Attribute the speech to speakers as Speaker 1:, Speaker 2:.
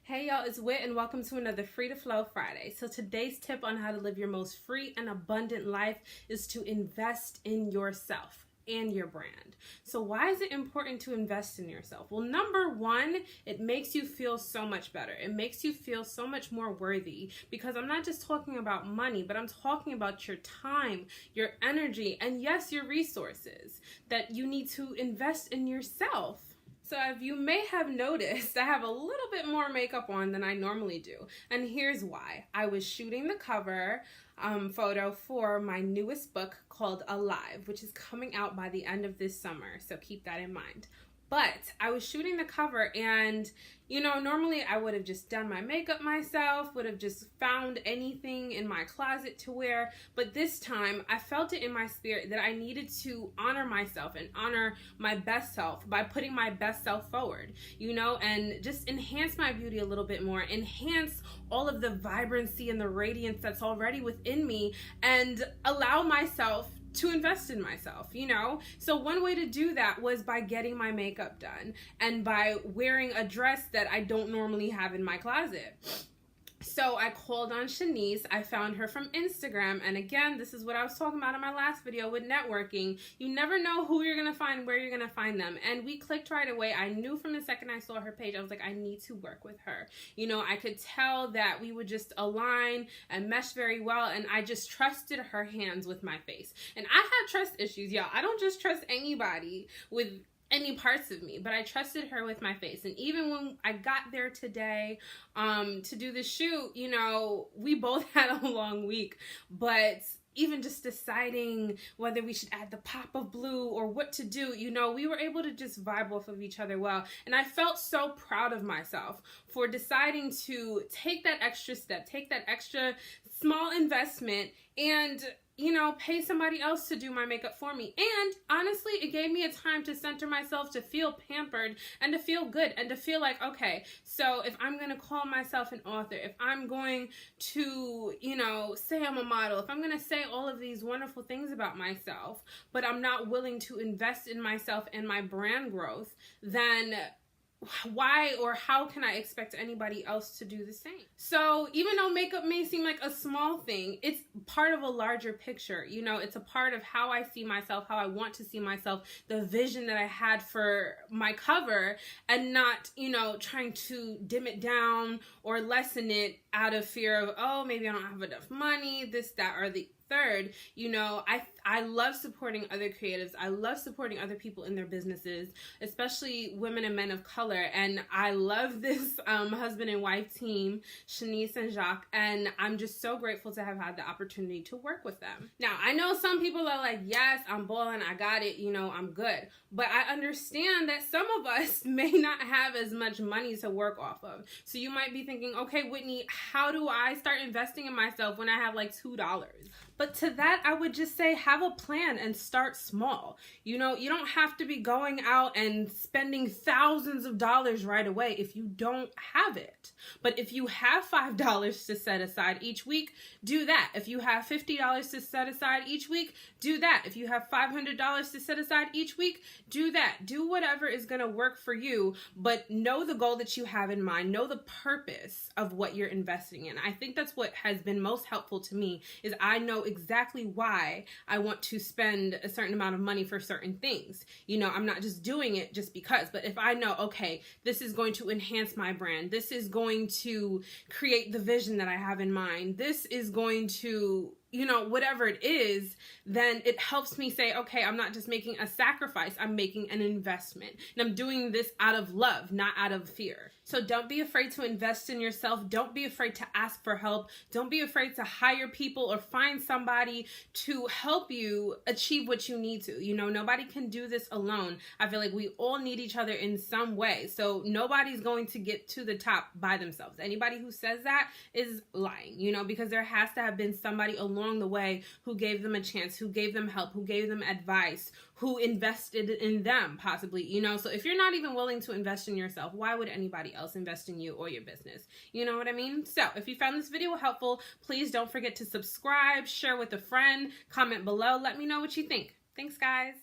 Speaker 1: Hey y'all, it's Wit and welcome to another Free to Flow Friday. So today's tip on how to live your most free and abundant life is to invest in yourself and your brand. So why is it important to invest in yourself? Well, number one, it makes you feel so much better. It makes you feel so much more worthy, because I'm not just talking about money, but I'm talking about your time, your energy, and yes, your resources that you need to invest in yourself. So as you may have noticed, I have a little bit more makeup on than I normally do. And here's why. I was shooting the cover photo for my newest book called Alive, which is coming out by the end of this summer. So keep that in mind. But I was shooting the cover and, normally I would have just done my makeup myself, would have just found anything in my closet to wear. But this time I felt it in my spirit that I needed to honor myself and honor my best self by putting my best self forward, and just enhance my beauty a little bit more, enhance all of the vibrancy and the radiance that's already within me, and allow myself to invest in myself, So one way to do that was by getting my makeup done and by wearing a dress that I don't normally have in my closet. So I called on Shanice. I found her from Instagram. And again, this is what I was talking about in my last video with networking. You never know who you're going to find, where you're going to find them. And we clicked right away. I knew from the second I saw her page, I was like, I need to work with her. I could tell that we would just align and mesh very well. And I just trusted her hands with my face. And I have trust issues, y'all. I don't just trust anybody with any parts of me, but I trusted her with my face. And even when I got there today to do the shoot, we both had a long week, but even just deciding whether we should add the pop of blue or what to do, we were able to just vibe off of each other well. And I felt so proud of myself for deciding to take that extra step, take that extra small investment and pay somebody else to do my makeup for me. And honestly, it gave me a time to center myself, to feel pampered and to feel good and to feel like, okay, so if I'm going to call myself an author, if I'm going to, say I'm a model, if I'm going to say all of these wonderful things about myself, but I'm not willing to invest in myself and my brand growth, then why or how can I expect anybody else to do the same? So even though makeup may seem like a small thing, it's part of a larger picture. It's a part of how I see myself, how I want to see myself, the vision that I had for my cover, and not, trying to dim it down or lessen it out of fear of, oh, maybe I don't have enough money, this, that, or the third. I love supporting other creatives. I love supporting other people in their businesses, especially women and men of color. And I love this husband and wife team, Shanice and Jacques, and I'm just so grateful to have had the opportunity to work with them. Now, I know some people are like, yes, I'm balling, I got it, I'm good. But I understand that some of us may not have as much money to work off of. So you might be thinking, okay, Whitney, how do I start investing in myself when I have like $2? But to that, I would just say have a plan and start small. You don't have to be going out and spending thousands of dollars right away if you don't have it. But if you have $5 to set aside each week, do that. If you have $50 to set aside each week, do that. If you have $500 to set aside each week, do that. Do whatever is going to work for you, but know the goal that you have in mind. Know the purpose of what you're investing in. I think that's what has been most helpful to me, is I know exactly why I want to spend a certain amount of money for certain things. I'm not just doing it just because, but if I know, okay, this is going to enhance my brand, this is going to create the vision that I have in mind, this is going to, whatever it is, then it helps me say, okay, I'm not just making a sacrifice, I'm making an investment. And I'm doing this out of love, not out of fear. So don't be afraid to invest in yourself. Don't be afraid to ask for help. Don't be afraid to hire people or find somebody to help you achieve what you need to. Nobody can do this alone. I feel like we all need each other in some way. So nobody's going to get to the top by themselves. Anybody who says that is lying, because there has to have been somebody along the way who gave them a chance, who gave them help, who gave them advice, who invested in them possibly, So if you're not even willing to invest in yourself, why would anybody else invest in you or your business? You know what I mean? So if you found this video helpful, please don't forget to subscribe, share with a friend, comment below, let me know what you think. Thanks, guys.